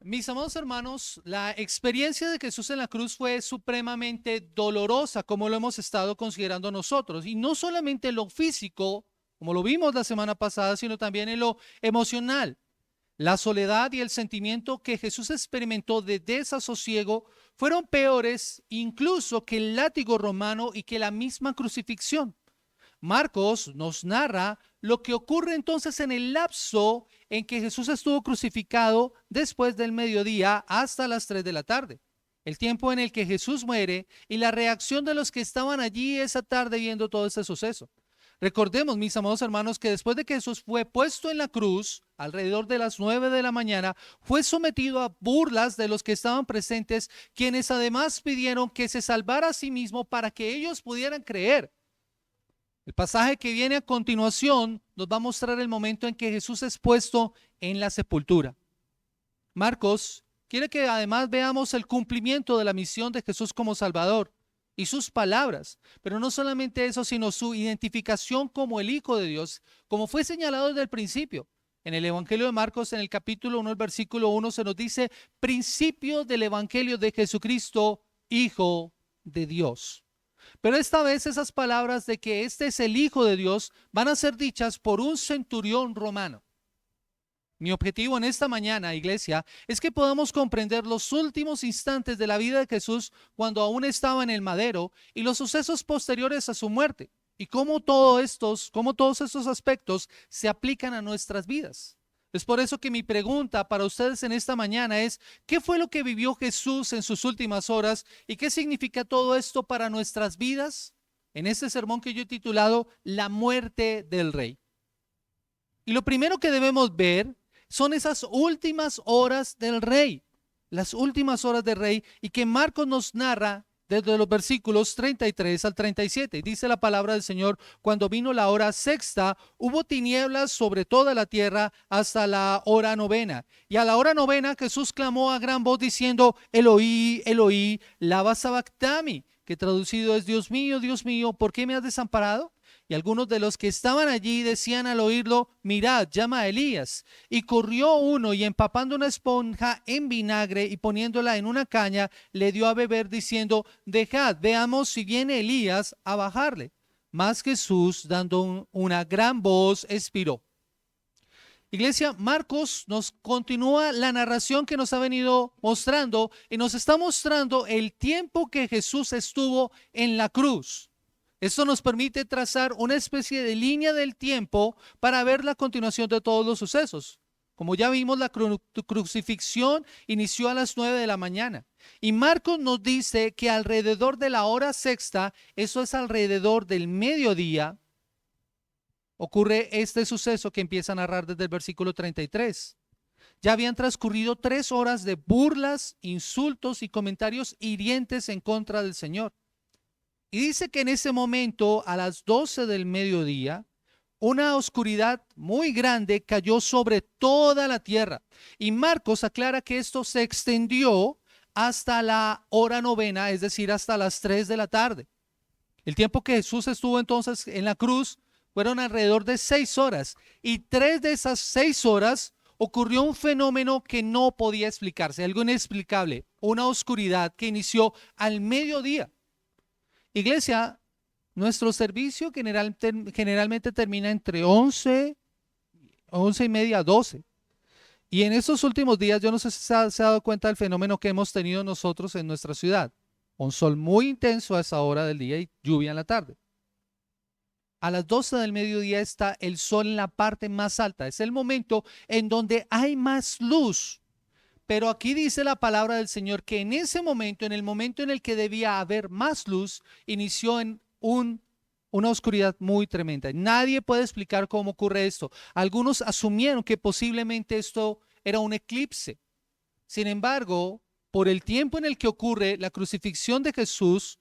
Mis amados hermanos, la experiencia de Jesús en la cruz fue supremamente dolorosa, como lo hemos estado considerando nosotros. Y no solamente en lo físico, como lo vimos la semana pasada, sino también en lo emocional. La soledad y el sentimiento que Jesús experimentó de desasosiego fueron peores incluso que el látigo romano y que la misma crucifixión. Marcos nos narra lo que ocurre entonces en el lapso en que Jesús estuvo crucificado después del mediodía hasta las 3 de la tarde. El tiempo en el que Jesús muere y la reacción de los que estaban allí esa tarde viendo todo ese suceso. Recordemos, mis amados hermanos, que después de que Jesús fue puesto en la cruz, alrededor de las 9 de la mañana, fue sometido a burlas de los que estaban presentes, quienes además pidieron que se salvara a sí mismo para que ellos pudieran creer. El pasaje que viene a continuación nos va a mostrar el momento en que Jesús es puesto en la sepultura. Marcos quiere que además veamos el cumplimiento de la misión de Jesús como Salvador y sus palabras, pero no solamente eso, sino su identificación como el Hijo de Dios, como fue señalado desde el principio. En el Evangelio de Marcos, en el capítulo 1, el versículo 1, se nos dice principio del Evangelio de Jesucristo, Hijo de Dios. Pero esta vez esas palabras de que este es el Hijo de Dios van a ser dichas por un centurión romano. Mi objetivo en esta mañana, iglesia, es que podamos comprender los últimos instantes de la vida de Jesús cuando aún estaba en el madero y los sucesos posteriores a su muerte y cómo todos estos aspectos se aplican a nuestras vidas. Es por eso que mi pregunta para ustedes en esta mañana es: ¿qué fue lo que vivió Jesús en sus últimas horas y qué significa todo esto para nuestras vidas? En este sermón que yo he titulado La muerte del Rey. Y lo primero que debemos ver son esas últimas horas del Rey, las últimas horas del Rey, y que Marcos nos narra desde los versículos 33 al 37. Dice la palabra del Señor: cuando vino la hora sexta, hubo tinieblas sobre toda la tierra hasta la hora novena. Y a la hora novena Jesús clamó a gran voz diciendo: Eloí, Eloí, lama sabactami, que traducido es: Dios mío, ¿por qué me has desamparado? Y algunos de los que estaban allí decían al oírlo: mirad, llama a Elías. Y corrió uno y empapando una esponja en vinagre y poniéndola en una caña, le dio a beber diciendo: dejad, veamos si viene Elías a bajarle. Mas Jesús, dando una gran voz, expiró. Iglesia, Marcos nos continúa la narración que nos ha venido mostrando y nos está mostrando el tiempo que Jesús estuvo en la cruz. Esto nos permite trazar una especie de línea del tiempo para ver la continuación de todos los sucesos. Como ya vimos, la crucifixión inició a las 9 de la mañana. Y Marcos nos dice que alrededor de la hora sexta, eso es alrededor del mediodía, ocurre este suceso que empieza a narrar desde el versículo 33. Ya habían transcurrido 3 horas de burlas, insultos y comentarios hirientes en contra del Señor. Y dice que en ese momento, a las 12 del mediodía, una oscuridad muy grande cayó sobre toda la tierra. Y Marcos aclara que esto se extendió hasta la hora novena, es decir, hasta las 3 de la tarde. El tiempo que Jesús estuvo entonces en la cruz fueron alrededor de 6 horas. Y 3 de esas 6 horas ocurrió un fenómeno que no podía explicarse, algo inexplicable, una oscuridad que inició al mediodía. Iglesia, nuestro servicio generalmente termina entre 11 y media, 12. Y en estos últimos días, yo no sé si se ha dado cuenta del fenómeno que hemos tenido nosotros en nuestra ciudad. Un sol muy intenso a esa hora del día y lluvia en la tarde. A las 12 del mediodía está el sol en la parte más alta. Es el momento en donde hay más luz. Pero aquí dice la palabra del Señor que en ese momento, en el momento en el que debía haber más luz, inició en una oscuridad muy tremenda. Nadie puede explicar cómo ocurre esto. Algunos asumieron que posiblemente esto era un eclipse. Sin embargo, por el tiempo en el que ocurre la crucifixión de Jesús,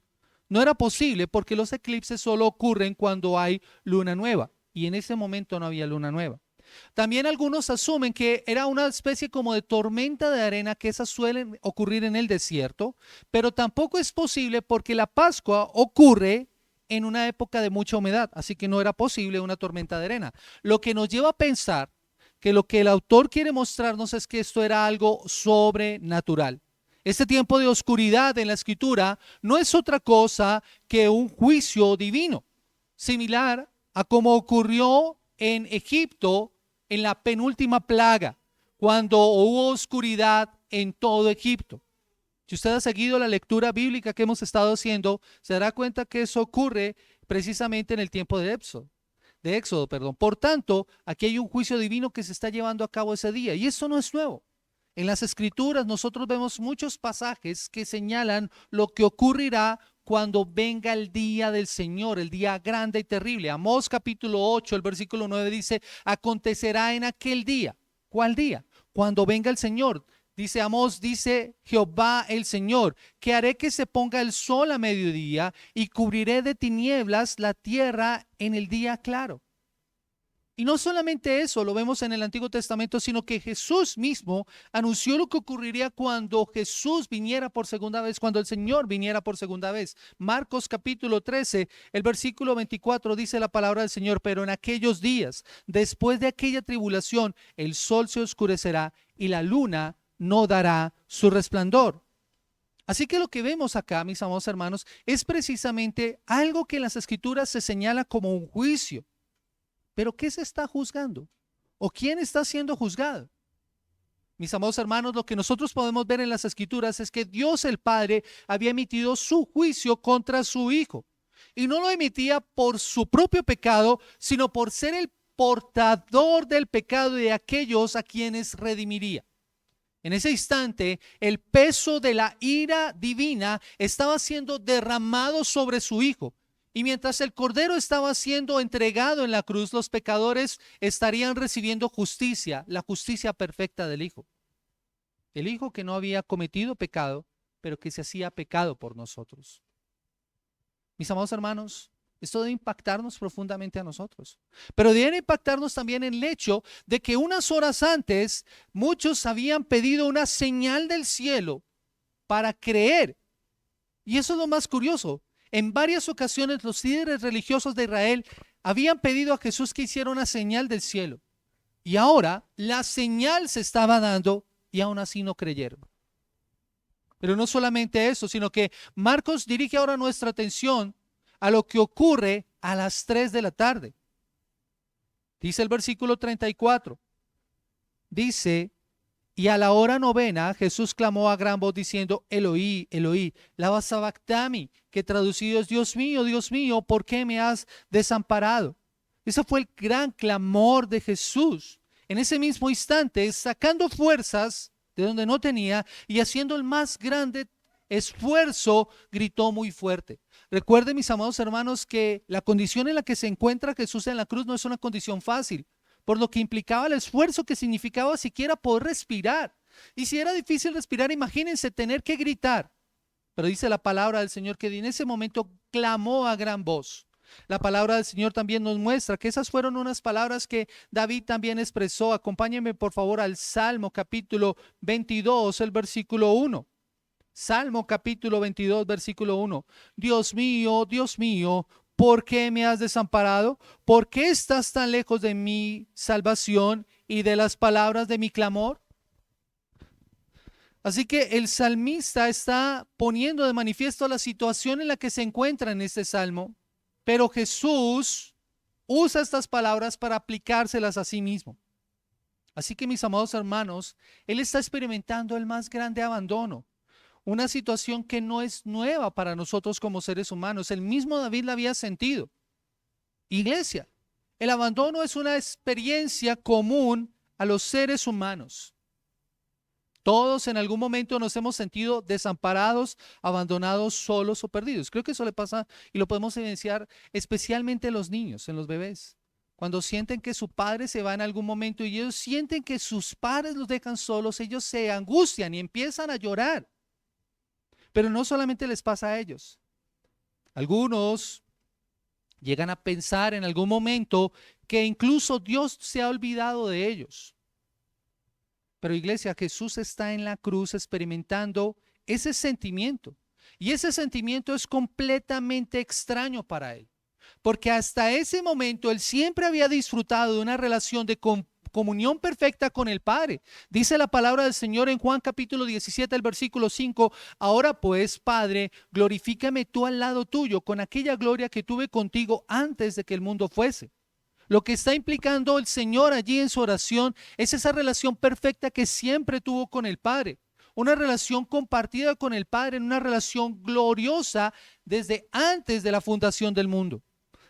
no era posible, porque los eclipses solo ocurren cuando hay luna nueva. Y en ese momento no había luna nueva. También algunos asumen que era una especie como de tormenta de arena, que esas suelen ocurrir en el desierto, pero tampoco es posible porque la Pascua ocurre en una época de mucha humedad, así que no era posible una tormenta de arena. Lo que nos lleva a pensar que lo que el autor quiere mostrarnos es que esto era algo sobrenatural. Este tiempo de oscuridad en la Escritura no es otra cosa que un juicio divino, similar a como ocurrió en Egipto en la penúltima plaga, cuando hubo oscuridad en todo Egipto. Si usted ha seguido la lectura bíblica que hemos estado haciendo, se dará cuenta que eso ocurre precisamente en el tiempo de Éxodo. Por tanto, aquí hay un juicio divino que se está llevando a cabo ese día, y eso no es nuevo. En las Escrituras nosotros vemos muchos pasajes que señalan lo que ocurrirá cuando venga el día del Señor, el día grande y terrible. Amós capítulo 8, el versículo 9 dice, acontecerá en aquel día. ¿Cuál día? Cuando venga el Señor. Dice Amós, dice Jehová el Señor, que haré que se ponga el sol a mediodía y cubriré de tinieblas la tierra en el día claro. Y no solamente eso, lo vemos en el Antiguo Testamento, sino que Jesús mismo anunció lo que ocurriría cuando Jesús viniera por segunda vez, cuando el Señor viniera por segunda vez. Marcos capítulo 13, el versículo 24 dice la palabra del Señor, pero en aquellos días, después de aquella tribulación, el sol se oscurecerá y la luna no dará su resplandor. Así que lo que vemos acá, mis amados hermanos, es precisamente algo que en las Escrituras se señala como un juicio. ¿Pero qué se está juzgando? ¿O quién está siendo juzgado? Mis amados hermanos, lo que nosotros podemos ver en las Escrituras es que Dios el Padre había emitido su juicio contra su Hijo. Y no lo emitía por su propio pecado, sino por ser el portador del pecado de aquellos a quienes redimiría. En ese instante, el peso de la ira divina estaba siendo derramado sobre su Hijo. Y mientras el Cordero estaba siendo entregado en la cruz, los pecadores estarían recibiendo justicia, la justicia perfecta del Hijo. El Hijo que no había cometido pecado, pero que se hacía pecado por nosotros. Mis amados hermanos, esto debe impactarnos profundamente a nosotros. Pero debe impactarnos también en el hecho de que unas horas antes, muchos habían pedido una señal del cielo para creer. Y eso es lo más curioso. En varias ocasiones los líderes religiosos de Israel habían pedido a Jesús que hiciera una señal del cielo. Y ahora la señal se estaba dando y aún así no creyeron. Pero no solamente eso, sino que Marcos dirige ahora nuestra atención a lo que ocurre a las 3 de la tarde. Dice el versículo 34. Dice, y a la hora novena Jesús clamó a gran voz diciendo, Eloí, Eloí, lama sabactani, que traducido es, Dios mío, ¿por qué me has desamparado? Ese fue el gran clamor de Jesús. En ese mismo instante, sacando fuerzas de donde no tenía y haciendo el más grande esfuerzo, gritó muy fuerte. Recuerden, mis amados hermanos, que la condición en la que se encuentra Jesús en la cruz no es una condición fácil, por lo que implicaba el esfuerzo que significaba siquiera poder respirar. Y si era difícil respirar, imagínense tener que gritar. Pero dice la palabra del Señor que en ese momento clamó a gran voz. La palabra del Señor también nos muestra que esas fueron unas palabras que David también expresó. Acompáñenme por favor al Salmo capítulo 22, el versículo 1. Salmo capítulo 22, versículo 1. Dios mío, ¿por qué me has desamparado? ¿Por qué estás tan lejos de mi salvación y de las palabras de mi clamor? Así que el salmista está poniendo de manifiesto la situación en la que se encuentra en este salmo, pero Jesús usa estas palabras para aplicárselas a sí mismo. Así que, mis amados hermanos, Él está experimentando el más grande abandono. Una situación que no es nueva para nosotros como seres humanos. El mismo David la había sentido. Iglesia, el abandono es una experiencia común a los seres humanos. Todos en algún momento nos hemos sentido desamparados, abandonados, solos o perdidos. Creo que eso le pasa y lo podemos evidenciar especialmente en los niños, en los bebés. Cuando sienten que su padre se va en algún momento y ellos sienten que sus padres los dejan solos, ellos se angustian y empiezan a llorar. Pero no solamente les pasa a ellos. Algunos llegan a pensar en algún momento que incluso Dios se ha olvidado de ellos. Pero iglesia, Jesús está en la cruz experimentando ese sentimiento. Y ese sentimiento es completamente extraño para Él. Porque hasta ese momento Él siempre había disfrutado de una relación de comunión perfecta con el Padre. Dice la palabra del Señor en Juan capítulo 17, el versículo 5, ahora pues, Padre, glorifícame tú al lado tuyo con aquella gloria que tuve contigo antes de que el mundo fuese. Lo que está implicando el Señor allí en su oración es esa relación perfecta que siempre tuvo con el Padre. Una relación compartida con el Padre, en una relación gloriosa desde antes de la fundación del mundo.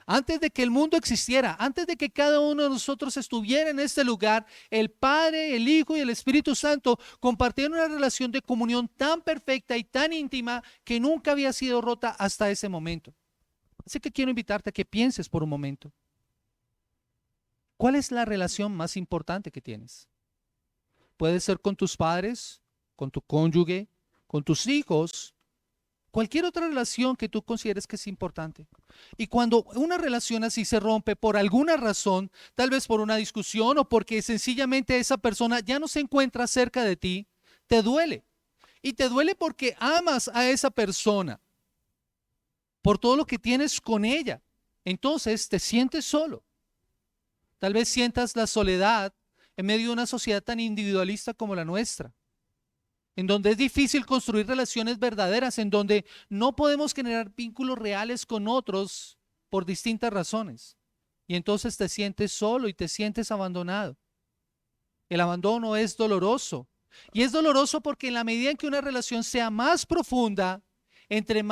Antes de que el mundo existiera, antes de que cada uno de nosotros estuviera en este lugar, el Padre, el Hijo y el Espíritu Santo compartieron una relación de comunión tan perfecta y tan íntima que nunca había sido rota hasta ese momento. Así que quiero invitarte a que pienses por un momento. ¿Cuál es la relación más importante que tienes? Puede ser con tus padres, con tu cónyuge, con tus hijos, cualquier otra relación que tú consideres que es importante. Y cuando una relación así se rompe por alguna razón, tal vez por una discusión o porque sencillamente esa persona ya no se encuentra cerca de ti, te duele. Y te duele porque amas a esa persona, por todo lo que tienes con ella. Entonces te sientes solo. Tal vez sientas la soledad en medio de una sociedad tan individualista como la nuestra, en donde es difícil construir relaciones verdaderas, en donde no podemos generar vínculos reales con otros por distintas razones. Y entonces te sientes solo y te sientes abandonado. El abandono es doloroso. Y es doloroso porque en la medida en que una relación sea más profunda, entre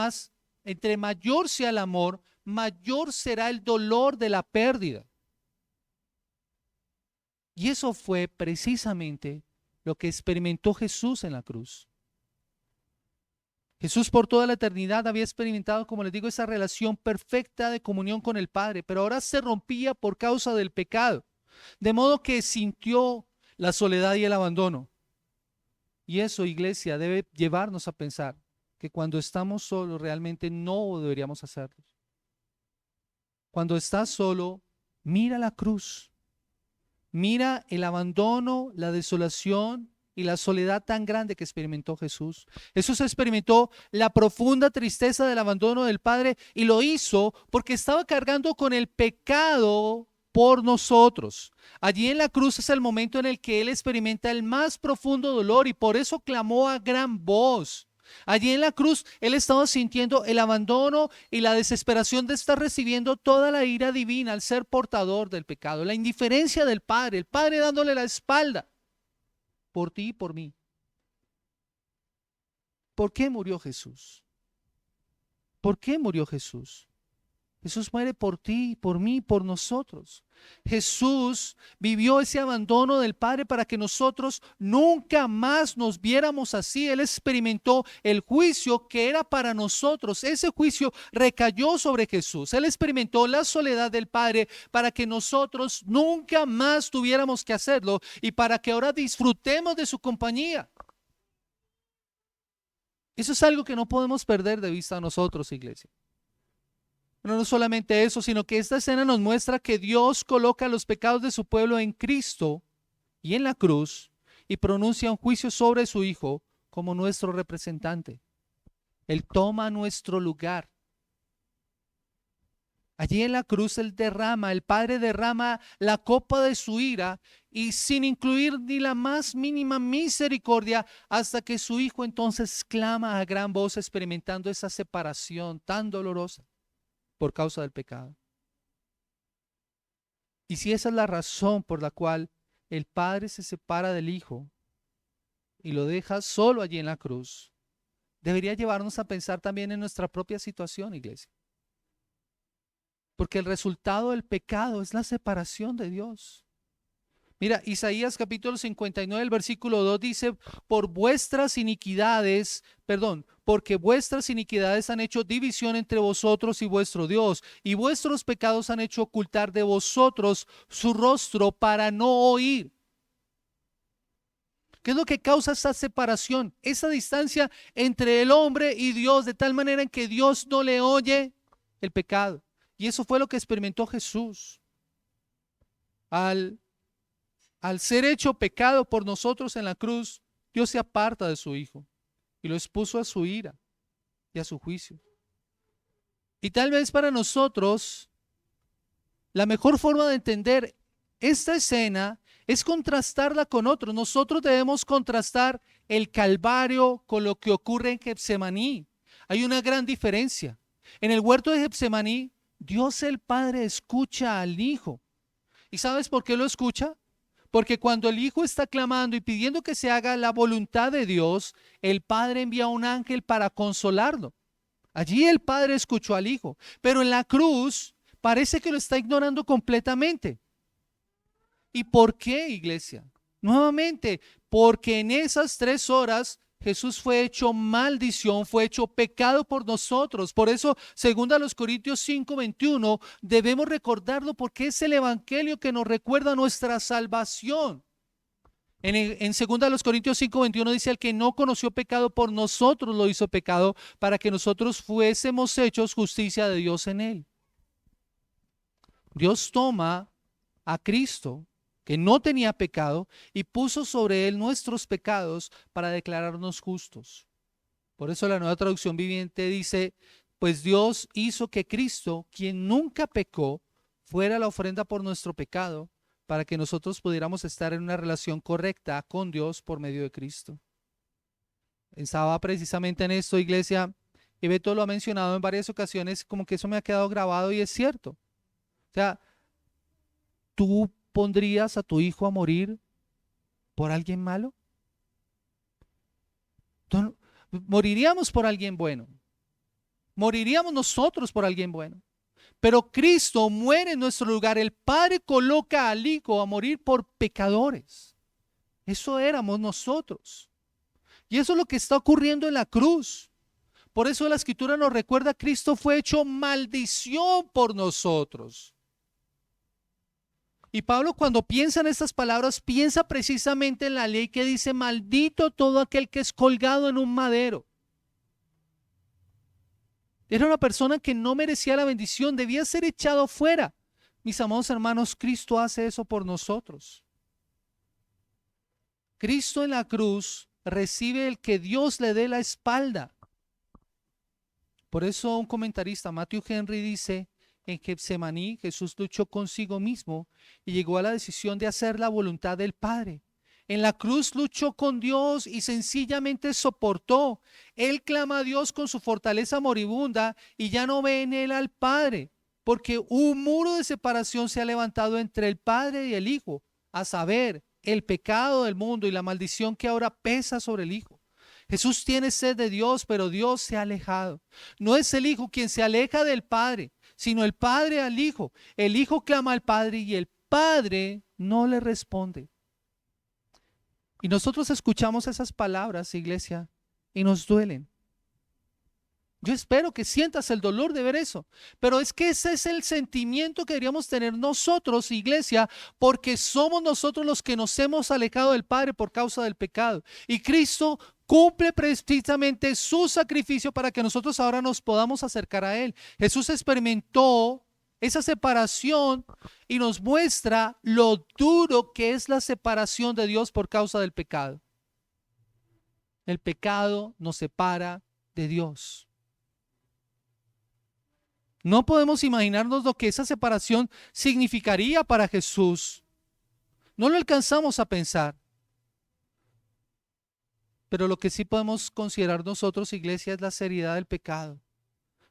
mayor sea el amor, mayor será el dolor de la pérdida. Y eso fue precisamente lo que experimentó Jesús en la cruz. Jesús por toda la eternidad había experimentado, como les digo, esa relación perfecta de comunión con el Padre, pero ahora se rompía por causa del pecado, de modo que sintió la soledad y el abandono. Y eso, iglesia, debe llevarnos a pensar que cuando estamos solos realmente no deberíamos hacerlo. Cuando estás solo, mira la cruz. Mira el abandono, la desolación y la soledad tan grande que experimentó Jesús. Jesús experimentó la profunda tristeza del abandono del Padre y lo hizo porque estaba cargando con el pecado por nosotros. Allí en la cruz es el momento en el que Él experimenta el más profundo dolor y por eso clamó a gran voz. Allí en la cruz Él estaba sintiendo el abandono y la desesperación de estar recibiendo toda la ira divina al ser portador del pecado, la indiferencia del Padre, el Padre dándole la espalda por ti y por mí. ¿Por qué murió Jesús? ¿Por qué murió Jesús? Jesús muere por ti, por mí, por nosotros. Jesús vivió ese abandono del Padre para que nosotros nunca más nos viéramos así. Él experimentó el juicio que era para nosotros. Ese juicio recayó sobre Jesús. Él experimentó la soledad del Padre para que nosotros nunca más tuviéramos que hacerlo y para que ahora disfrutemos de su compañía. Eso es algo que no podemos perder de vista a nosotros, iglesia. Pero no solamente eso, sino que esta escena nos muestra que Dios coloca los pecados de su pueblo en Cristo y en la cruz y pronuncia un juicio sobre su Hijo como nuestro representante. Él toma nuestro lugar. Allí en la cruz el Padre derrama la copa de su ira y sin incluir ni la más mínima misericordia hasta que su Hijo entonces clama a gran voz experimentando esa separación tan dolorosa por causa del pecado. Y si esa es la razón por la cual el Padre se separa del Hijo y lo deja solo allí en la cruz, debería llevarnos a pensar también en nuestra propia situación, iglesia. Porque el resultado del pecado es la separación de Dios. Mira, Isaías capítulo 59, el versículo 2 dice, porque vuestras iniquidades han hecho división entre vosotros y vuestro Dios, y vuestros pecados han hecho ocultar de vosotros su rostro para no oír. ¿Qué es lo que causa esa separación? Esa distancia entre el hombre y Dios, de tal manera en que Dios no le oye el pecado. Y eso fue lo que experimentó Jesús. Al ser hecho pecado por nosotros en la cruz, Dios se aparta de su Hijo y lo expuso a su ira y a su juicio. Y tal vez para nosotros, la mejor forma de entender esta escena es contrastarla con otros. Nosotros debemos contrastar el Calvario con lo que ocurre en Getsemaní. Hay una gran diferencia. En el huerto de Getsemaní, Dios el Padre escucha al Hijo. ¿Y sabes por qué lo escucha? Porque cuando el Hijo está clamando y pidiendo que se haga la voluntad de Dios, el Padre envía un ángel para consolarlo. Allí el Padre escuchó al Hijo, pero en la cruz parece que lo está ignorando completamente. ¿Y por qué, iglesia? Nuevamente, porque en esas 3 horas Jesús fue hecho maldición, fue hecho pecado por nosotros. Por eso, según a los Corintios 5:21, debemos recordarlo porque es el evangelio que nos recuerda nuestra salvación. En 2 los Corintios 5:21 dice: el que no conoció pecado por nosotros lo hizo pecado para que nosotros fuésemos hechos justicia de Dios en él. Dios toma a Cristo, que no tenía pecado, y puso sobre él nuestros pecados para declararnos justos. Por eso la Nueva Traducción Viviente dice: pues Dios hizo que Cristo, quien nunca pecó, fuera la ofrenda por nuestro pecado, para que nosotros pudiéramos estar en una relación correcta con Dios por medio de Cristo. Pensaba precisamente en esto, iglesia, y Beto lo ha mencionado en varias ocasiones, como que eso me ha quedado grabado y es cierto. O sea, ¿tú pondrías a tu hijo a morir por alguien malo? Moriríamos por alguien bueno. Moriríamos nosotros por alguien bueno. Pero Cristo muere en nuestro lugar. El Padre coloca al Hijo a morir por pecadores. Eso éramos nosotros. Y eso es lo que está ocurriendo en la cruz. Por eso la Escritura nos recuerda: Cristo fue hecho maldición por nosotros. Y Pablo, cuando piensa en estas palabras, piensa precisamente en la ley que dice: maldito todo aquel que es colgado en un madero. Era una persona que no merecía la bendición, debía ser echado fuera. Mis amados hermanos, Cristo hace eso por nosotros. Cristo en la cruz recibe el que Dios le dé la espalda. Por eso un comentarista, Matthew Henry, dice: en Getsemaní Jesús luchó consigo mismo y llegó a la decisión de hacer la voluntad del Padre. En la cruz luchó con Dios y sencillamente soportó. Él clama a Dios con su fortaleza moribunda y ya no ve en él al Padre, porque un muro de separación se ha levantado entre el Padre y el Hijo, a saber, el pecado del mundo y la maldición que ahora pesa sobre el Hijo. Jesús tiene sed de Dios, pero Dios se ha alejado. No es el Hijo quien se aleja del Padre, sino el Padre al Hijo. El Hijo clama al Padre y el Padre no le responde. Y nosotros escuchamos esas palabras, iglesia, y nos duelen. Yo espero que sientas el dolor de ver eso, pero es que ese es el sentimiento que deberíamos tener nosotros, iglesia, porque somos nosotros los que nos hemos alejado del Padre por causa del pecado. Y Cristo cumple precisamente su sacrificio para que nosotros ahora nos podamos acercar a Él. Jesús experimentó esa separación y nos muestra lo duro que es la separación de Dios por causa del pecado. El pecado nos separa de Dios. No podemos imaginarnos lo que esa separación significaría para Jesús. No lo alcanzamos a pensar. Pero lo que sí podemos considerar nosotros, iglesia, es la seriedad del pecado.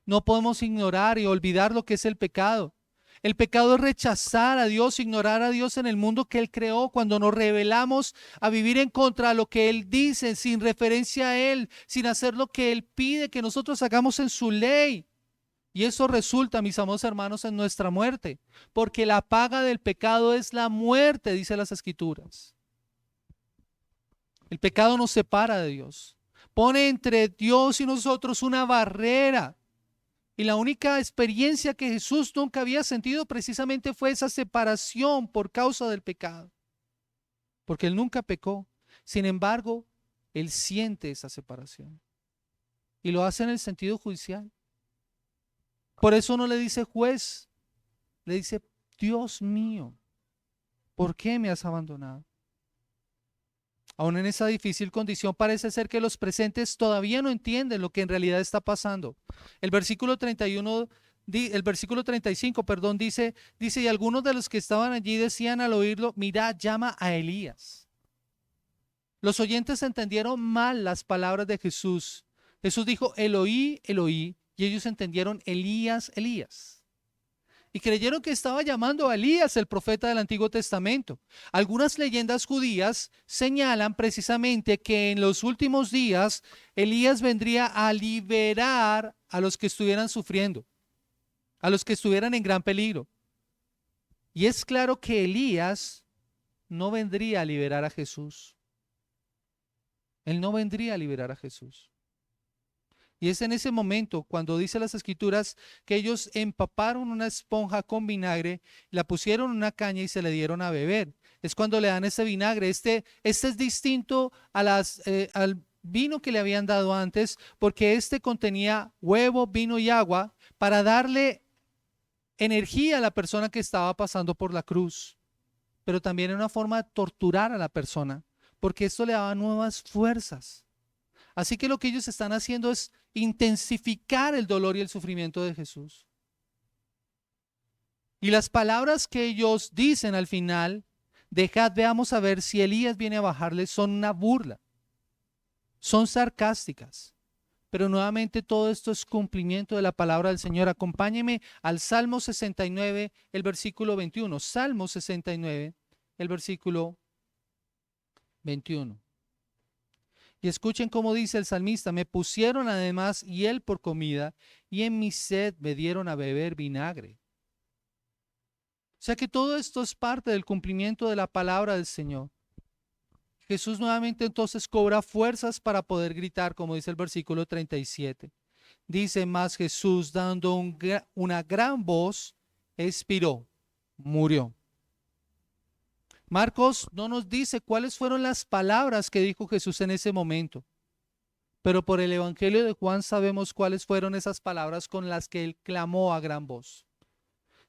No podemos ignorar y olvidar lo que es el pecado. El pecado es rechazar a Dios, ignorar a Dios en el mundo que Él creó, cuando nos rebelamos a vivir en contra de lo que Él dice, sin referencia a Él, sin hacer lo que Él pide que nosotros hagamos en su ley. Y eso resulta, mis amados hermanos, en nuestra muerte, porque la paga del pecado es la muerte, dice las Escrituras. El pecado nos separa de Dios, pone entre Dios y nosotros una barrera. Y la única experiencia que Jesús nunca había sentido precisamente fue esa separación por causa del pecado. Porque Él nunca pecó. Sin embargo, Él siente esa separación. Y lo hace en el sentido judicial. Por eso no le dice juez, le dice: Dios mío, ¿por qué me has abandonado? Aún en esa difícil condición, parece ser que los presentes todavía no entienden lo que en realidad está pasando. El versículo 31 el versículo 35, perdón, dice, y algunos de los que estaban allí decían al oírlo, mirad, llama a Elías. Los oyentes entendieron mal las palabras de Jesús. Jesús dijo, Eloí, Eloí, y ellos entendieron Elías, Elías. Y creyeron que estaba llamando a Elías, el profeta del Antiguo Testamento. Algunas leyendas judías señalan precisamente que en los últimos días Elías vendría a liberar a los que estuvieran sufriendo, a los que estuvieran en gran peligro. Y es claro que Elías no vendría a liberar a Jesús. Él no vendría a liberar a Jesús. Y es en ese momento cuando dice las Escrituras que ellos empaparon una esponja con vinagre, la pusieron en una caña y se le dieron a beber. Es cuando le dan ese vinagre. Este es distinto a al vino que le habían dado antes, porque este contenía huevo, vino y agua para darle energía a la persona que estaba pasando por la cruz. Pero también era una forma de torturar a la persona, porque esto le daba nuevas fuerzas. Así que lo que ellos están haciendo es intensificar el dolor y el sufrimiento de Jesús. Y las palabras que ellos dicen al final, dejad, veamos a ver si Elías viene a bajarles, son una burla, son sarcásticas. Pero nuevamente todo esto es cumplimiento de la palabra del Señor. Acompáñeme al Salmo 69, el versículo 21. Salmo 69, el versículo 21. Y escuchen cómo dice el salmista, me pusieron además hiel por comida y en mi sed me dieron a beber vinagre. O sea que todo esto es parte del cumplimiento de la palabra del Señor. Jesús nuevamente entonces cobra fuerzas para poder gritar, como dice el versículo 37. Dice, más Jesús dando una gran voz, expiró, murió. Marcos no nos dice cuáles fueron las palabras que dijo Jesús en ese momento, pero por el Evangelio de Juan sabemos cuáles fueron esas palabras con las que él clamó a gran voz.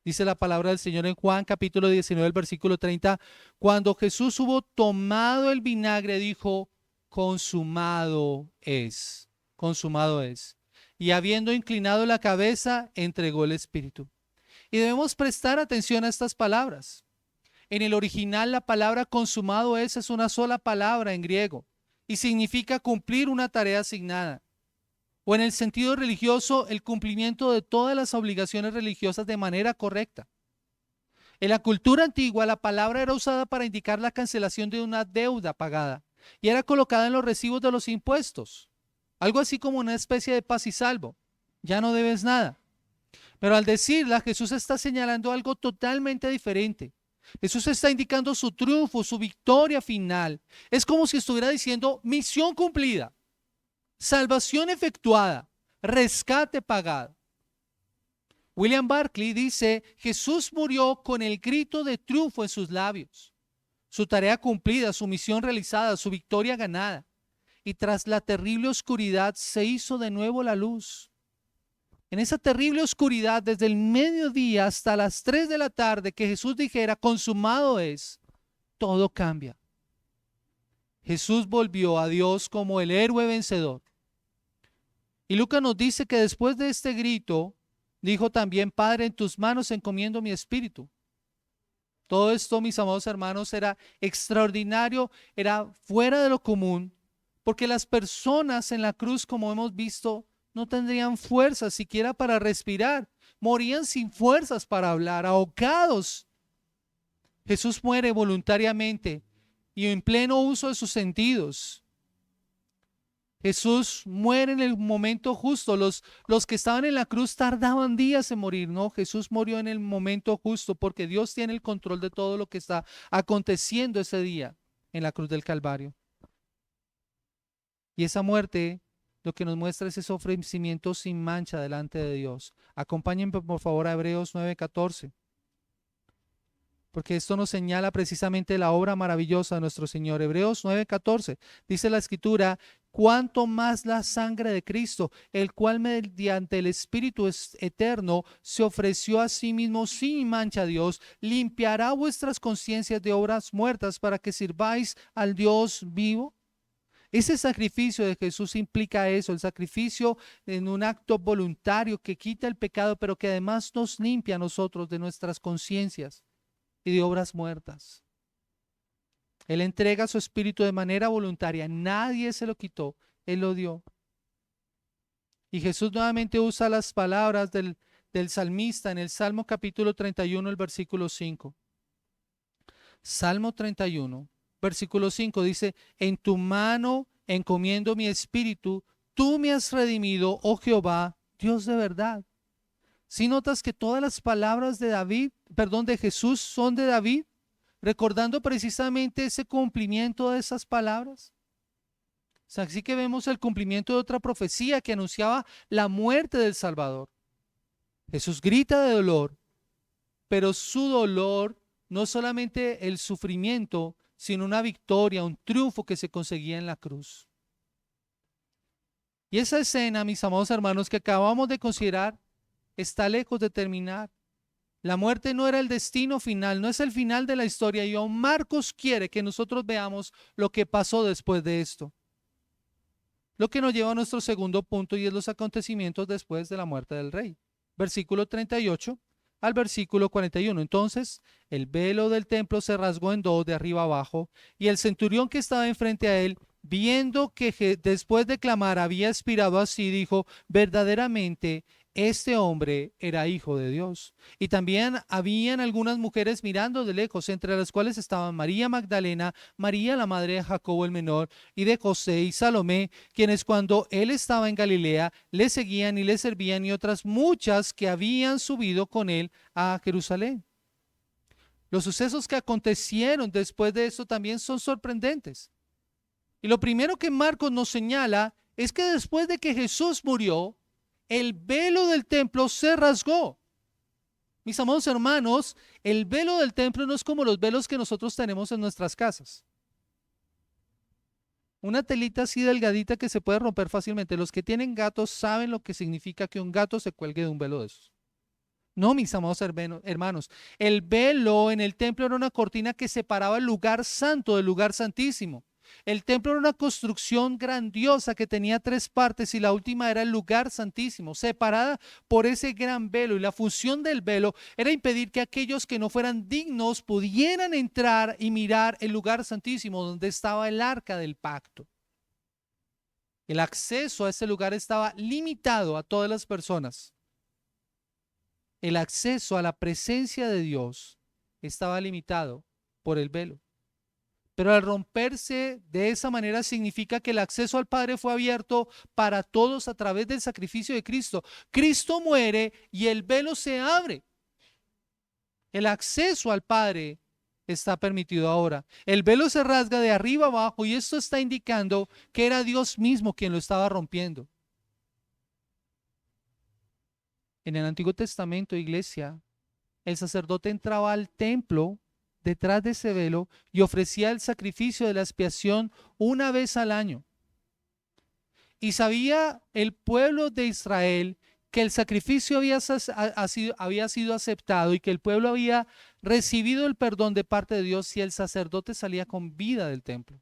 Dice la palabra del Señor en Juan capítulo 19, el versículo 30, cuando Jesús hubo tomado el vinagre, dijo, consumado es, consumado es. Y habiendo inclinado la cabeza, entregó el Espíritu. Y debemos prestar atención a estas palabras. En el original la palabra consumado es una sola palabra en griego y significa cumplir una tarea asignada. O en el sentido religioso, el cumplimiento de todas las obligaciones religiosas de manera correcta. En la cultura antigua la palabra era usada para indicar la cancelación de una deuda pagada y era colocada en los recibos de los impuestos. Algo así como una especie de paz y salvo. Ya no debes nada. Pero al decirla, Jesús está señalando algo totalmente diferente. Jesús está indicando su triunfo, su victoria final. Es como si estuviera diciendo misión cumplida, salvación efectuada, rescate pagado. William Barclay dice, Jesús murió con el grito de triunfo en sus labios, su tarea cumplida, su misión realizada, su victoria ganada. Y tras la terrible oscuridad se hizo de nuevo la luz. En esa terrible oscuridad, desde el mediodía hasta las 3 de la tarde, que Jesús dijera, consumado es, todo cambia. Jesús volvió a Dios como el héroe vencedor. Y Lucas nos dice que después de este grito, dijo también, Padre, en tus manos encomiendo mi espíritu. Todo esto, mis amados hermanos, era extraordinario, era fuera de lo común, porque las personas en la cruz, como hemos visto, no tendrían fuerzas siquiera para respirar, morían sin fuerzas para hablar, ahogados. Jesús muere voluntariamente y en pleno uso de sus sentidos. Jesús muere en el momento justo. Los que estaban en la cruz tardaban días en morir, ¿no? Jesús murió en el momento justo porque Dios tiene el control de todo lo que está aconteciendo ese día en la cruz del Calvario. Y esa muerte lo que nos muestra es ese ofrecimiento sin mancha delante de Dios. Acompáñenme por favor a Hebreos 9:14, porque esto nos señala precisamente la obra maravillosa de nuestro Señor. Hebreos 9:14 dice la Escritura, cuanto más la sangre de Cristo, el cual mediante el Espíritu eterno se ofreció a sí mismo sin mancha a Dios, limpiará vuestras conciencias de obras muertas para que sirváis al Dios vivo. Ese sacrificio de Jesús implica eso, el sacrificio en un acto voluntario que quita el pecado, pero que además nos limpia a nosotros de nuestras conciencias y de obras muertas. Él entrega su espíritu de manera voluntaria, nadie se lo quitó, Él lo dio. Y Jesús nuevamente usa las palabras del salmista en el Salmo capítulo 31, el versículo 5. Salmo 31, versículo 5 dice: en tu mano encomiendo mi espíritu, tú me has redimido, oh Jehová, Dios de verdad. Si notas que todas las palabras de Jesús son de David, recordando precisamente ese cumplimiento de esas palabras. O sea, así que vemos el cumplimiento de otra profecía que anunciaba la muerte del Salvador. Jesús grita de dolor, pero su dolor no solamente el sufrimiento, sino una victoria, un triunfo que se conseguía en la cruz. Y esa escena, mis amados hermanos, que acabamos de considerar, está lejos de terminar. La muerte no era el destino final, no es el final de la historia, y aún Marcos quiere que nosotros veamos lo que pasó después de esto. Lo que nos lleva a nuestro segundo punto, y es los acontecimientos después de la muerte del rey. Versículo 38 al versículo 41. Entonces el velo del templo se rasgó en dos de arriba abajo, y el centurión que estaba enfrente a él, viendo que después de clamar había expirado así, dijo: verdaderamente este hombre era hijo de Dios. Y también habían algunas mujeres mirando de lejos, entre las cuales estaban María Magdalena, María la madre de Jacobo el menor y de José, y Salomé, quienes cuando él estaba en Galilea le seguían y le servían, y otras muchas que habían subido con él a Jerusalén. Los sucesos que acontecieron después de esto también son sorprendentes. Y lo primero que Marcos nos señala es que después de que Jesús murió, el velo del templo se rasgó. Mis amados hermanos, el velo del templo no es como los velos que nosotros tenemos en nuestras casas. Una telita así delgadita que se puede romper fácilmente. Los que tienen gatos saben lo que significa que un gato se cuelgue de un velo de esos. No, mis amados hermanos, el velo en el templo era una cortina que separaba el lugar santo del lugar santísimo. El templo era una construcción grandiosa que tenía tres partes, y la última era el lugar santísimo, separada por ese gran velo, y la función del velo era impedir que aquellos que no fueran dignos pudieran entrar y mirar el lugar santísimo donde estaba el arca del pacto. El acceso a ese lugar estaba limitado a todas las personas. El acceso a la presencia de Dios estaba limitado por el velo. Pero al romperse de esa manera significa que el acceso al Padre fue abierto para todos a través del sacrificio de Cristo. Cristo muere y el velo se abre. El acceso al Padre está permitido ahora. El velo se rasga de arriba abajo, y esto está indicando que era Dios mismo quien lo estaba rompiendo. En el Antiguo Testamento, iglesia, el sacerdote entraba al templo detrás de ese velo y ofrecía el sacrificio de la expiación una vez al año. Y sabía el pueblo de Israel que el sacrificio había sido aceptado, y que el pueblo había recibido el perdón de parte de Dios si el sacerdote salía con vida del templo,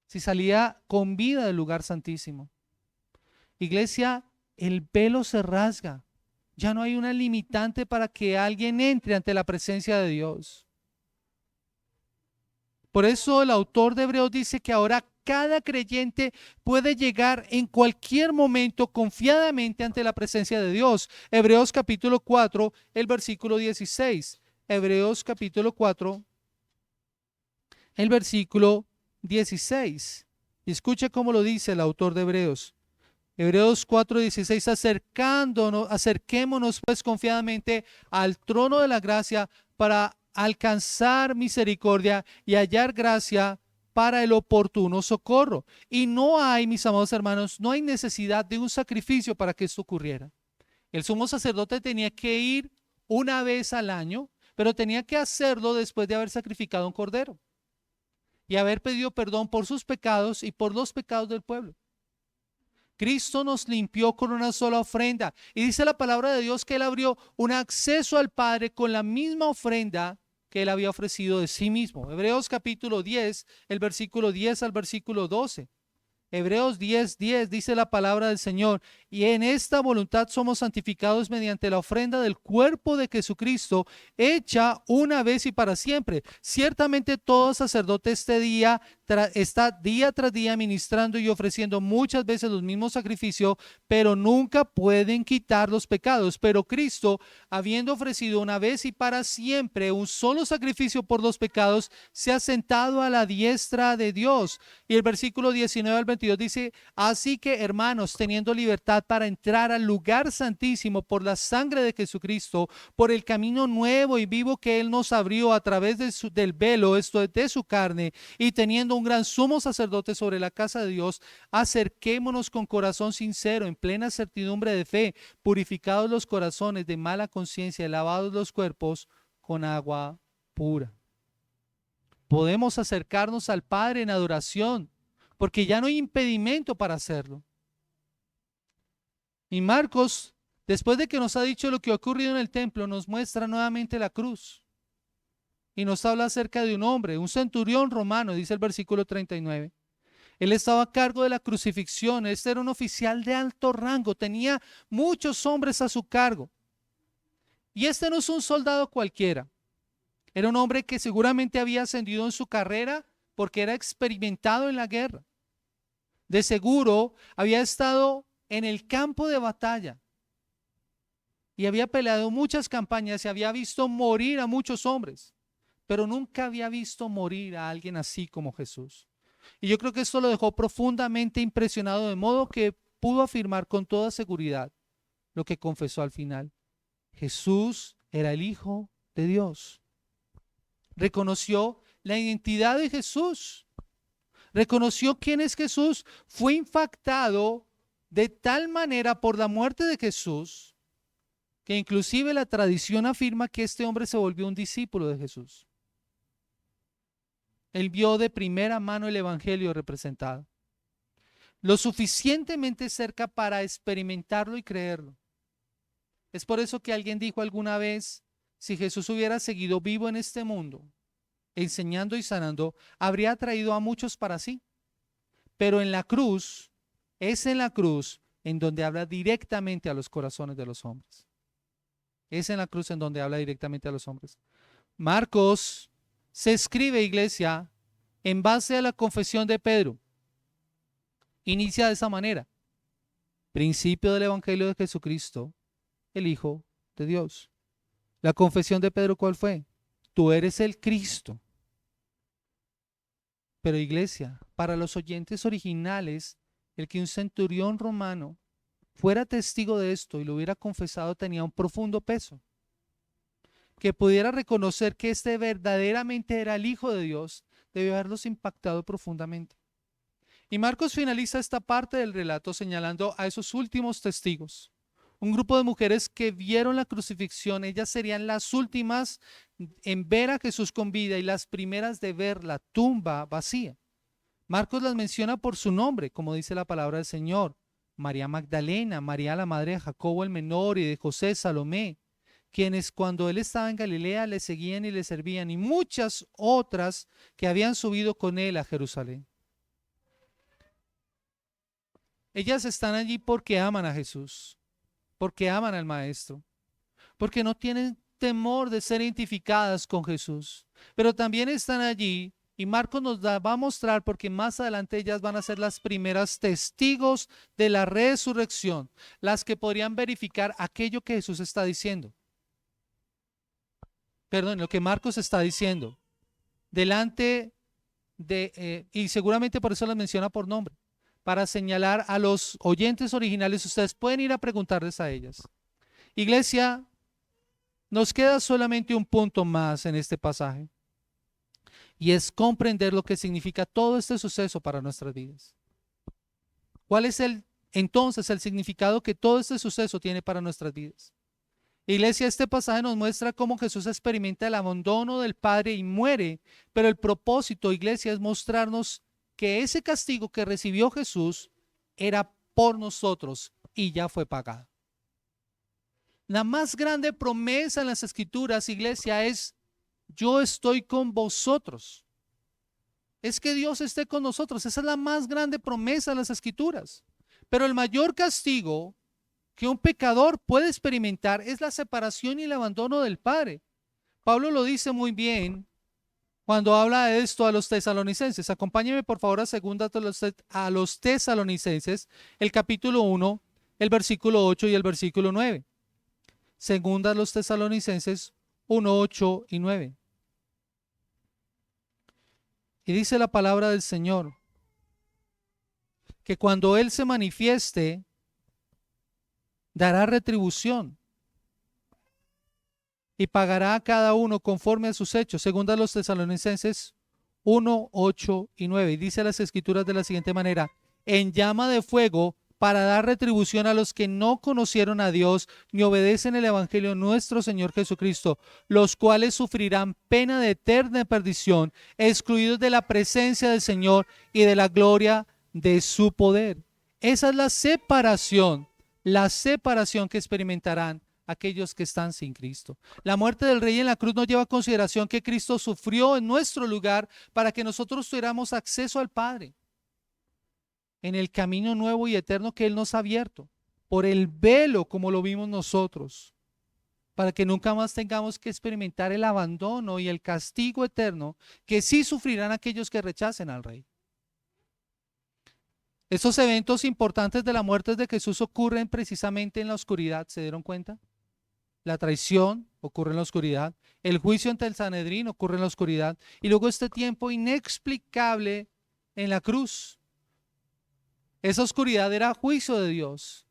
si salía con vida del lugar santísimo. Iglesia, el velo se rasga. Ya no hay una limitante para que alguien entre ante la presencia de Dios. Por eso el autor de Hebreos dice que ahora cada creyente puede llegar en cualquier momento confiadamente ante la presencia de Dios. Hebreos capítulo 4, el versículo 16. Hebreos capítulo 4, el versículo 16. Y escuche cómo lo dice el autor de Hebreos. Hebreos 4:16, acerquémonos pues confiadamente al trono de la gracia para alcanzar misericordia y hallar gracia para el oportuno socorro. Y no hay, mis amados hermanos, no hay necesidad de un sacrificio para que esto ocurriera. El sumo sacerdote tenía que ir una vez al año, pero tenía que hacerlo después de haber sacrificado un cordero y haber pedido perdón por sus pecados y por los pecados del pueblo. Cristo nos limpió con una sola ofrenda, y dice la palabra de Dios que Él abrió un acceso al Padre con la misma ofrenda que él había ofrecido de sí mismo. Hebreos capítulo 10, el versículo 10 al versículo 12. Hebreos 10:10 dice la palabra del Señor, y en esta voluntad somos santificados mediante la ofrenda del cuerpo de Jesucristo, hecha una vez y para siempre. Ciertamente todo sacerdote está día tras día ministrando y ofreciendo muchas veces los mismos sacrificios, pero nunca pueden quitar los pecados. Pero Cristo, habiendo ofrecido una vez y para siempre un solo sacrificio por los pecados, se ha sentado a la diestra de Dios. Y el versículo 19 al 22 dice, así que hermanos, teniendo libertad para entrar al lugar santísimo por la sangre de Jesucristo, por el camino nuevo y vivo que Él nos abrió a través del velo, esto es de su carne, y teniendo un gran sumo sacerdote sobre la casa de Dios, acerquémonos con corazón sincero, en plena certidumbre de fe, purificados los corazones de mala conciencia y lavados los cuerpos con agua pura. Podemos acercarnos al Padre en adoración, porque ya no hay impedimento para hacerlo. Y Marcos, después de que nos ha dicho lo que ha ocurrido en el templo, nos muestra nuevamente la cruz. Y nos habla acerca de un hombre, un centurión romano, dice el versículo 39. Él estaba a cargo de la crucifixión. Este era un oficial de alto rango, tenía muchos hombres a su cargo. Y este no es un soldado cualquiera. Era un hombre que seguramente había ascendido en su carrera porque era experimentado en la guerra. De seguro había estado en el campo de batalla y había peleado muchas campañas y había visto morir a muchos hombres, pero nunca había visto morir a alguien así como Jesús. Y yo creo que esto lo dejó profundamente impresionado, de modo que pudo afirmar con toda seguridad lo que confesó al final. Jesús era el Hijo de Dios. Reconoció la identidad de Jesús. Reconoció quién es Jesús, fue impactado de tal manera por la muerte de Jesús, que inclusive la tradición afirma que este hombre se volvió un discípulo de Jesús. Él vio de primera mano el evangelio representado, lo suficientemente cerca para experimentarlo y creerlo. Es por eso que alguien dijo alguna vez, si Jesús hubiera seguido vivo en este mundo, enseñando y sanando, habría atraído a muchos para sí. Pero en la cruz, es en la cruz en donde habla directamente a los corazones de los hombres. Es en la cruz en donde habla directamente a los hombres. Marcos se escribe, iglesia, en base a la confesión de Pedro. Inicia de esa manera. Principio del Evangelio de Jesucristo, el Hijo de Dios. La confesión de Pedro, ¿cuál fue? Tú eres el Cristo. Pero iglesia, para los oyentes originales, el que un centurión romano fuera testigo de esto y lo hubiera confesado tenía un profundo peso. Que pudiera reconocer que este verdaderamente era el Hijo de Dios, debió haberlos impactado profundamente. Y Marcos finaliza esta parte del relato señalando a esos últimos testigos. Un grupo de mujeres que vieron la crucifixión, ellas serían las últimas en ver a Jesús con vida y las primeras de ver la tumba vacía. Marcos las menciona por su nombre, como dice la palabra del Señor. María Magdalena, María la madre de Jacobo el menor y de José, Salomé, quienes cuando él estaba en Galilea le seguían y le servían, y muchas otras que habían subido con él a Jerusalén. Ellas están allí porque aman a Jesús, porque aman al Maestro, porque no tienen temor de ser identificadas con Jesús, pero también están allí, y Marcos nos va a mostrar, porque más adelante ellas van a ser las primeras testigos de la resurrección, las que podrían verificar aquello que Jesús está diciendo. Perdón, lo que Marcos está diciendo, delante de, y seguramente por eso las menciona por nombre, para señalar a los oyentes originales. Ustedes pueden ir a preguntarles a ellas. Iglesia, nos queda solamente un punto más en este pasaje, y es comprender lo que significa todo este suceso para nuestras vidas. ¿Cuál es entonces el significado que todo este suceso tiene para nuestras vidas? Iglesia, este pasaje nos muestra cómo Jesús experimenta el abandono del Padre y muere, pero el propósito, iglesia, es mostrarnos que ese castigo que recibió Jesús era por nosotros y ya fue pagado. La más grande promesa en las Escrituras, iglesia, es yo estoy con vosotros. Es que Dios esté con nosotros. Esa es la más grande promesa de las Escrituras. Pero el mayor castigo que un pecador puede experimentar es la separación y el abandono del Padre. Pablo lo dice muy bien cuando habla de esto a los tesalonicenses. Acompáñenme por favor a segunda a los tesalonicenses, el capítulo 1, el versículo 8 y el versículo 9. Segunda a los tesalonicenses 1, 8 y 9. Y dice la palabra del Señor que cuando Él se manifieste, dará retribución y pagará a cada uno conforme a sus hechos. Segunda a los tesalonicenses 1, 8 y 9. Y dice las Escrituras de la siguiente manera: en llama de fuego para dar retribución a los que no conocieron a Dios ni obedecen el evangelio de nuestro Señor Jesucristo, los cuales sufrirán pena de eterna perdición, excluidos de la presencia del Señor y de la gloria de su poder. Esa es la separación que experimentarán aquellos que están sin Cristo. La muerte del Rey en la cruz nos lleva a consideración que Cristo sufrió en nuestro lugar para que nosotros tuviéramos acceso al Padre en el camino nuevo y eterno que Él nos ha abierto, por el velo como lo vimos nosotros, para que nunca más tengamos que experimentar el abandono y el castigo eterno que sí sufrirán aquellos que rechacen al Rey. Estos eventos importantes de la muerte de Jesús ocurren precisamente en la oscuridad, ¿se dieron cuenta? La traición ocurre en la oscuridad, el juicio ante el Sanedrín ocurre en la oscuridad, y luego este tiempo inexplicable en la cruz. Esa oscuridad era juicio de Dios.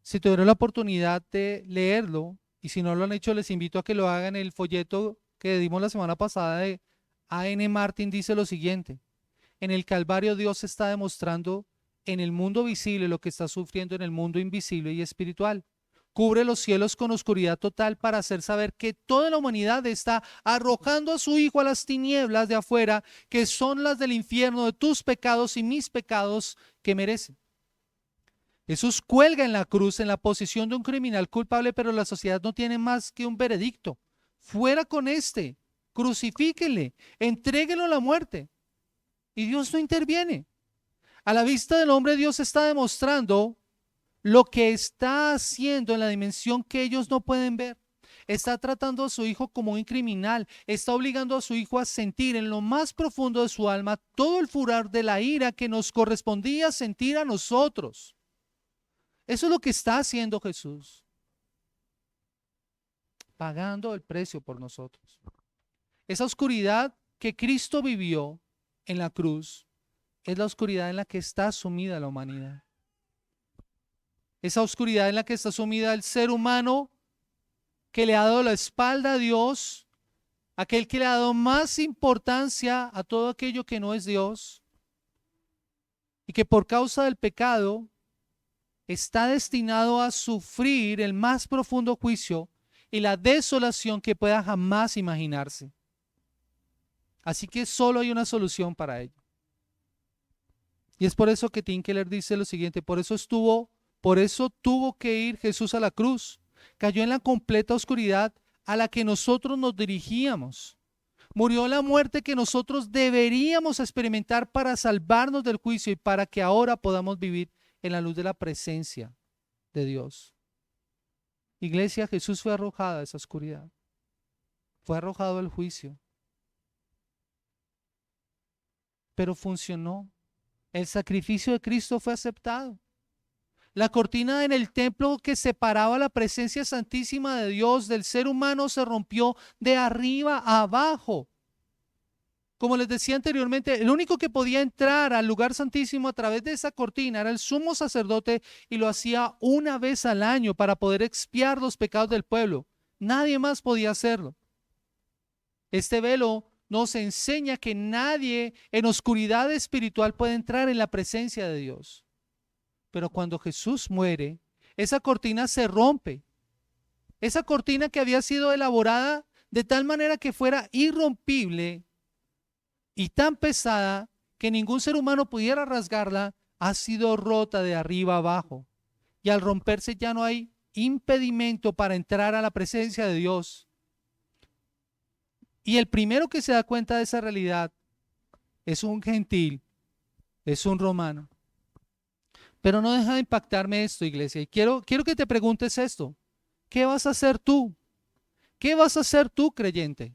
Si tuvieron la oportunidad de leerlo, y si no lo han hecho, les invito a que lo hagan. El folleto que dimos la semana pasada de A.N. Martin dice lo siguiente: en el Calvario Dios está demostrando en el mundo visible lo que está sufriendo en el mundo invisible y espiritual. Cubre los cielos con oscuridad total para hacer saber que toda la humanidad está arrojando a su Hijo a las tinieblas de afuera, que son las del infierno, de tus pecados y mis pecados que merecen. Jesús cuelga en la cruz en la posición de un criminal culpable, pero la sociedad no tiene más que un veredicto: fuera con este, crucifíquenle, entréguenlo a la muerte. Y Dios no interviene. A la vista del hombre, Dios está demostrando lo que está haciendo en la dimensión que ellos no pueden ver. Está tratando a su hijo como un criminal, está obligando a su hijo a sentir en lo más profundo de su alma todo el furor de la ira que nos correspondía sentir a nosotros. Eso es lo que está haciendo Jesús, pagando el precio por nosotros. Esa oscuridad que Cristo vivió en la cruz es la oscuridad en la que está sumida la humanidad. Esa oscuridad en la que está sumida el ser humano que le ha dado la espalda a Dios, aquel que le ha dado más importancia a todo aquello que no es Dios, y que por causa del pecado está destinado a sufrir el más profundo juicio y la desolación que pueda jamás imaginarse. Así que solo hay una solución para ello. Y es por eso que Tim Keller dice lo siguiente: por eso tuvo que ir Jesús a la cruz. Cayó en la completa oscuridad a la que nosotros nos dirigíamos. Murió la muerte que nosotros deberíamos experimentar para salvarnos del juicio y para que ahora podamos vivir en la luz de la presencia de Dios. Iglesia, Jesús fue arrojado a esa oscuridad. Fue arrojado al juicio. Pero funcionó. El sacrificio de Cristo fue aceptado. La cortina en el templo que separaba la presencia santísima de Dios del ser humano se rompió de arriba a abajo. Como les decía anteriormente, el único que podía entrar al lugar santísimo a través de esa cortina era el sumo sacerdote, y lo hacía una vez al año para poder expiar los pecados del pueblo. Nadie más podía hacerlo. Este velo nos enseña que nadie en oscuridad espiritual puede entrar en la presencia de Dios. Pero cuando Jesús muere, esa cortina se rompe. Esa cortina que había sido elaborada de tal manera que fuera irrompible y tan pesada que ningún ser humano pudiera rasgarla, ha sido rota de arriba abajo. Y al romperse ya no hay impedimento para entrar a la presencia de Dios. Y el primero que se da cuenta de esa realidad es un gentil, es un romano. Pero no deja de impactarme esto, iglesia. Y quiero que te preguntes esto. ¿Qué vas a hacer tú? ¿Qué vas a hacer tú, creyente?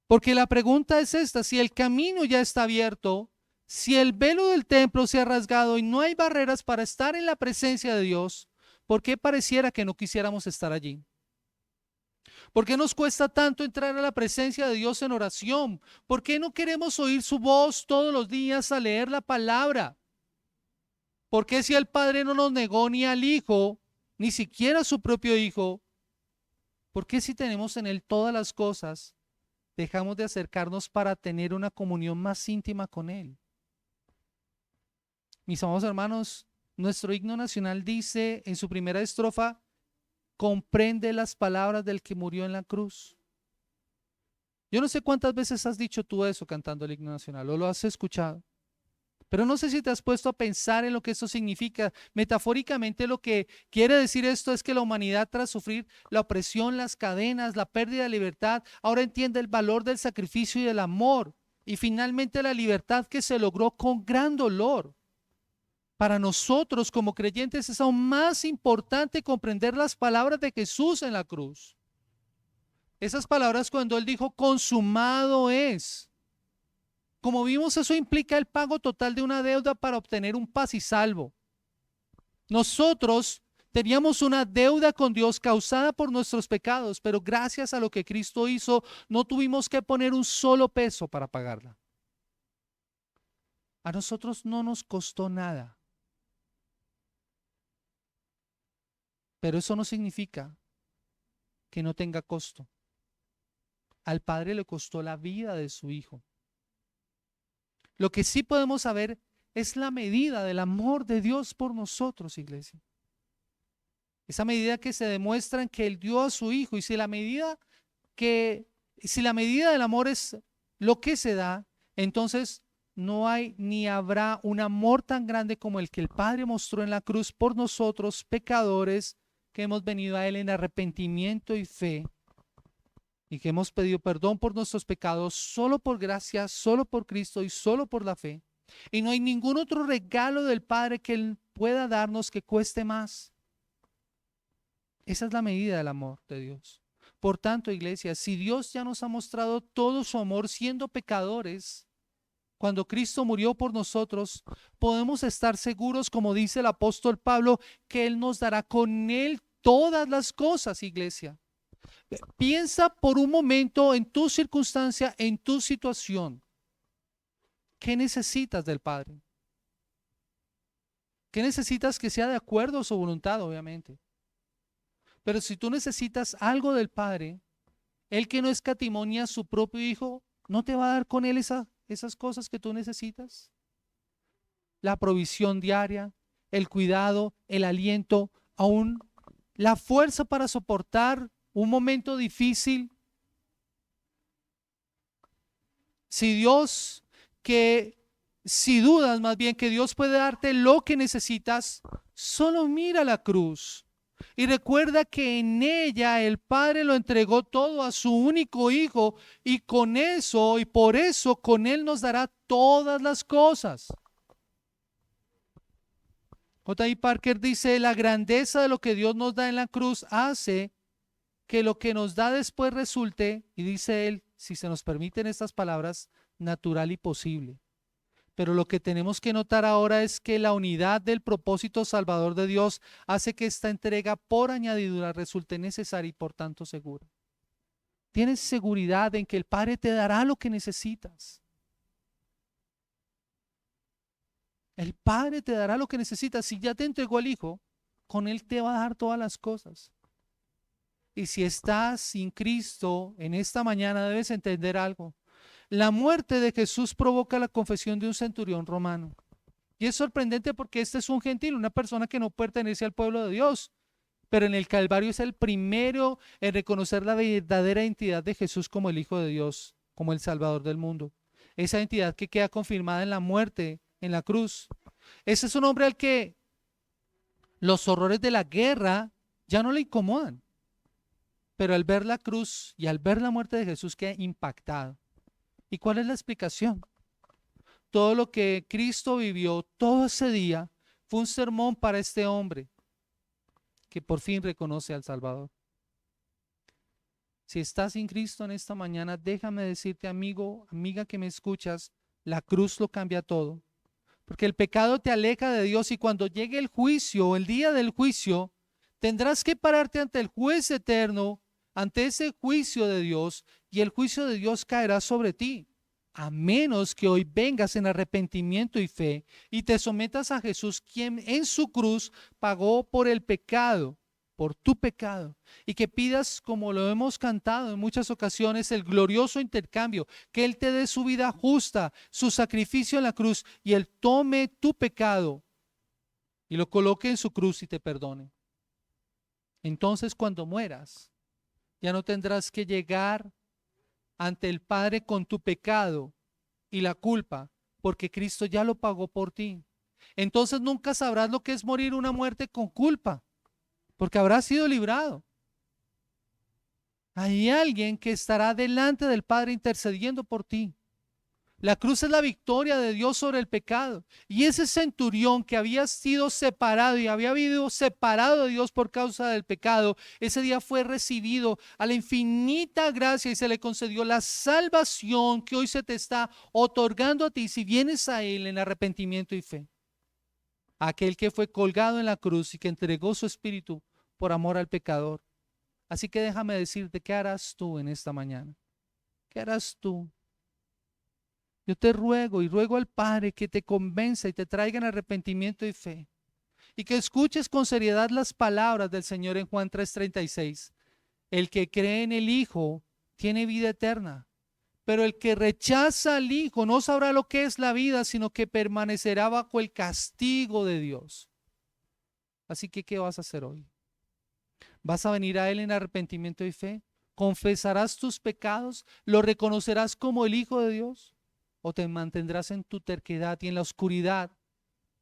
Porque la pregunta es esta: si el camino ya está abierto, si el velo del templo se ha rasgado y no hay barreras para estar en la presencia de Dios, ¿por qué pareciera que no quisiéramos estar allí? ¿Por qué nos cuesta tanto entrar a la presencia de Dios en oración? ¿Por qué no queremos oír su voz todos los días a leer la palabra? ¿Por qué si el Padre no nos negó ni al Hijo, ni siquiera a su propio Hijo? ¿Por qué si tenemos en Él todas las cosas, dejamos de acercarnos para tener una comunión más íntima con Él? Mis amados hermanos, nuestro himno nacional dice en su primera estrofa: comprende las palabras del que murió en la cruz. Yo no sé cuántas veces has dicho tú eso cantando el himno nacional o lo has escuchado, pero no sé si te has puesto a pensar en lo que esto significa. Metafóricamente, lo que quiere decir esto es que la humanidad, tras sufrir la opresión, las cadenas, la pérdida de libertad, ahora entiende el valor del sacrificio y del amor, y finalmente la libertad que se logró con gran dolor. Para nosotros como creyentes es aún más importante comprender las palabras de Jesús en la cruz. Esas palabras cuando Él dijo consumado es. Como vimos, eso implica el pago total de una deuda para obtener un paz y salvo. Nosotros teníamos una deuda con Dios causada por nuestros pecados, pero gracias a lo que Cristo hizo, no tuvimos que poner un solo peso para pagarla. A nosotros no nos costó nada. Pero eso no significa que no tenga costo. Al Padre le costó la vida de su Hijo. Lo que sí podemos saber es la medida del amor de Dios por nosotros, iglesia. Esa medida que se demuestra en que Él dio a su Hijo. Y si la medida del amor es lo que se da, entonces no hay ni habrá un amor tan grande como el que el Padre mostró en la cruz por nosotros, pecadores, que hemos venido a Él en arrepentimiento y fe, y que hemos pedido perdón por nuestros pecados solo por gracia, solo por Cristo y solo por la fe. Y no hay ningún otro regalo del Padre que Él pueda darnos que cueste más. Esa es la medida del amor de Dios. Por tanto, iglesia, si Dios ya nos ha mostrado todo su amor siendo pecadores, cuando Cristo murió por nosotros, podemos estar seguros, como dice el apóstol Pablo, que Él nos dará con Él todas las cosas, iglesia. Piensa por un momento en tu circunstancia, en tu situación. ¿Qué necesitas del Padre? ¿Qué necesitas que sea de acuerdo a su voluntad, obviamente? Pero si tú necesitas algo del Padre, Él que no escatimonia a su propio Hijo, ¿no te va a dar con Él esas cosas que tú necesitas? La provisión diaria, el cuidado, el aliento, aún la fuerza para soportar un momento difícil. Si dudas más bien que Dios puede darte lo que necesitas, solo mira la cruz y recuerda que en ella el Padre lo entregó todo a su único Hijo, y con eso y por eso con Él nos dará todas las cosas. J.I. Parker dice: la grandeza de lo que Dios nos da en la cruz hace que lo que nos da después resulte, y dice él, si se nos permiten estas palabras, natural y posible. Pero lo que tenemos que notar ahora es que la unidad del propósito salvador de Dios hace que esta entrega por añadidura resulte necesaria y por tanto segura. Tienes seguridad en que el Padre te dará lo que necesitas. El Padre te dará lo que necesitas. Si ya te entregó al Hijo, con Él te va a dar todas las cosas. Y si estás sin Cristo en esta mañana, debes entender algo. La muerte de Jesús provoca la confesión de un centurión romano. Y es sorprendente porque este es un gentil, una persona que no pertenece al pueblo de Dios. Pero en el Calvario es el primero en reconocer la verdadera identidad de Jesús como el Hijo de Dios, como el Salvador del mundo. Esa identidad que queda confirmada en la muerte, en la cruz. Ese es un hombre al que los horrores de la guerra ya no le incomodan. pero al ver la cruz y al ver la muerte de Jesús queda impactado. ¿Y cuál es la explicación? Todo lo que Cristo vivió todo ese día fue un sermón para este hombre que por fin reconoce al Salvador. Si estás sin Cristo en esta mañana, déjame decirte, amigo, amiga que me escuchas, la cruz lo cambia todo. Porque el pecado te aleja de Dios y cuando llegue el juicio, el día del juicio, tendrás que pararte ante el juez eterno, ante ese juicio de Dios, y el juicio de Dios caerá sobre ti. A menos que hoy vengas en arrepentimiento y fe y te sometas a Jesús, quien en su cruz pagó por el pecado, por tu pecado, y que pidas, como lo hemos cantado en muchas ocasiones, el glorioso intercambio, que Él te dé su vida justa, su sacrificio en la cruz, y Él tome tu pecado y lo coloque en su cruz y te perdone. Entonces, cuando mueras, ya no tendrás que llegar ante el Padre con tu pecado y la culpa, porque Cristo ya lo pagó por ti. Entonces nunca sabrás lo que es morir una muerte con culpa, porque habrás sido librado. Hay alguien que estará delante del Padre intercediendo por ti. La cruz es la victoria de Dios sobre el pecado. Y ese centurión que había sido separado y había vivido separado de Dios por causa del pecado, ese día fue recibido a la infinita gracia y se le concedió la salvación que hoy se te está otorgando a ti si vienes a Él en arrepentimiento y fe. Aquel que fue colgado en la cruz y que entregó su espíritu por amor al pecador. Así que déjame decirte, ¿qué harás tú en esta mañana? ¿Qué harás tú? Yo te ruego y ruego al Padre que te convenza y te traiga en arrepentimiento y fe. Y que escuches con seriedad las palabras del Señor en Juan 3:36. El que cree en el Hijo tiene vida eterna, pero el que rechaza al Hijo no sabrá lo que es la vida, sino que permanecerá bajo el castigo de Dios. Así que, ¿qué vas a hacer hoy? ¿Vas a venir a Él en arrepentimiento y fe? ¿Confesarás tus pecados? ¿Lo reconocerás como el Hijo de Dios? ¿O te mantendrás en tu terquedad y en la oscuridad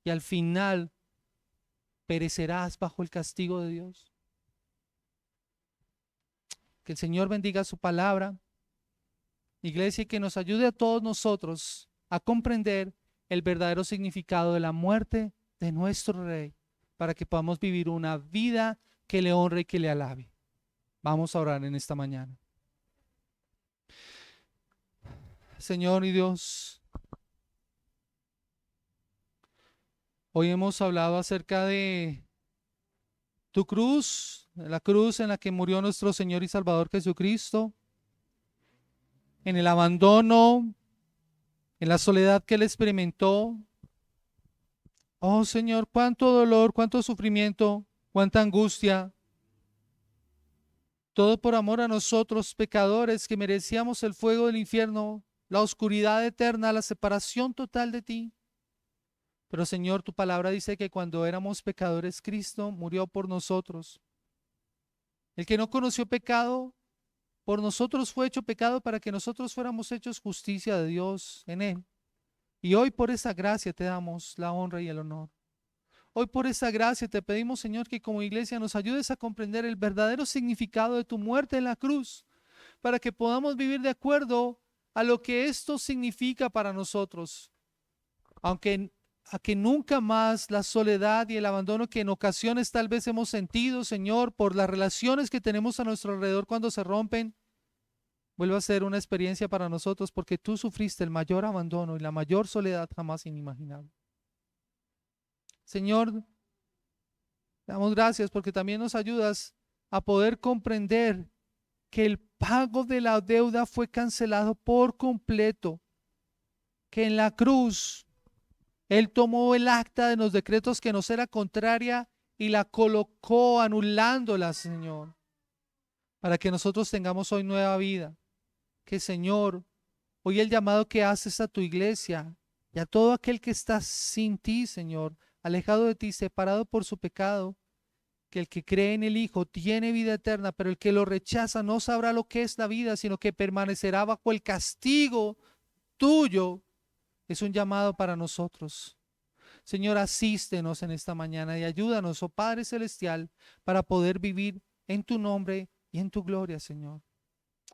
y al final perecerás bajo el castigo de Dios? Que el Señor bendiga su palabra, iglesia, y que nos ayude a todos nosotros a comprender el verdadero significado de la muerte de nuestro Rey, para que podamos vivir una vida que le honre y que le alabe. Vamos a orar en esta mañana. Señor y Dios, hoy hemos hablado acerca de tu cruz, la cruz en la que murió nuestro Señor y Salvador Jesucristo, en el abandono, en la soledad que Él experimentó. Oh Señor, cuánto dolor, cuánto sufrimiento, cuánta angustia. Todo por amor a nosotros, pecadores, que merecíamos el fuego del infierno, la oscuridad eterna, la separación total de ti. Pero Señor, tu palabra dice que cuando éramos pecadores, Cristo murió por nosotros. El que no conoció pecado, por nosotros fue hecho pecado para que nosotros fuéramos hechos justicia de Dios en Él. Y hoy por esa gracia te damos la honra y el honor. Hoy por esa gracia te pedimos, Señor, que como iglesia nos ayudes a comprender el verdadero significado de tu muerte en la cruz, para que podamos vivir de acuerdo a lo que esto significa para nosotros. Aunque a que nunca más la soledad y el abandono que en ocasiones tal vez hemos sentido, Señor, por las relaciones que tenemos a nuestro alrededor cuando se rompen, vuelva a ser una experiencia para nosotros, porque tú sufriste el mayor abandono y la mayor soledad jamás inimaginable. Señor, damos gracias porque también nos ayudas a poder comprender que el pago de la deuda fue cancelado por completo, que en la cruz Él tomó el acta de los decretos que nos era contraria y la colocó anulándola, Señor, para que nosotros tengamos hoy nueva vida. Que, Señor, hoy el llamado que haces a tu iglesia y a todo aquel que está sin ti, Señor, alejado de ti, separado por su pecado, que el que cree en el Hijo tiene vida eterna, pero el que lo rechaza no sabrá lo que es la vida, sino que permanecerá bajo el castigo tuyo. Es un llamado para nosotros. Señor, asístenos en esta mañana y ayúdanos, oh Padre Celestial, para poder vivir en tu nombre y en tu gloria, Señor.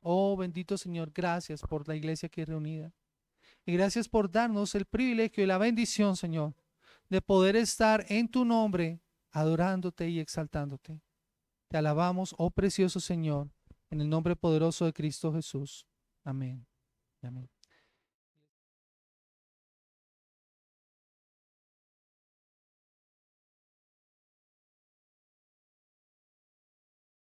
Oh, bendito Señor, gracias por la iglesia aquí reunida. Y gracias por darnos el privilegio y la bendición, Señor, de poder estar en tu nombre, adorándote y exaltándote. Te alabamos, oh precioso Señor, en el nombre poderoso de Cristo Jesús. Amén. Amén.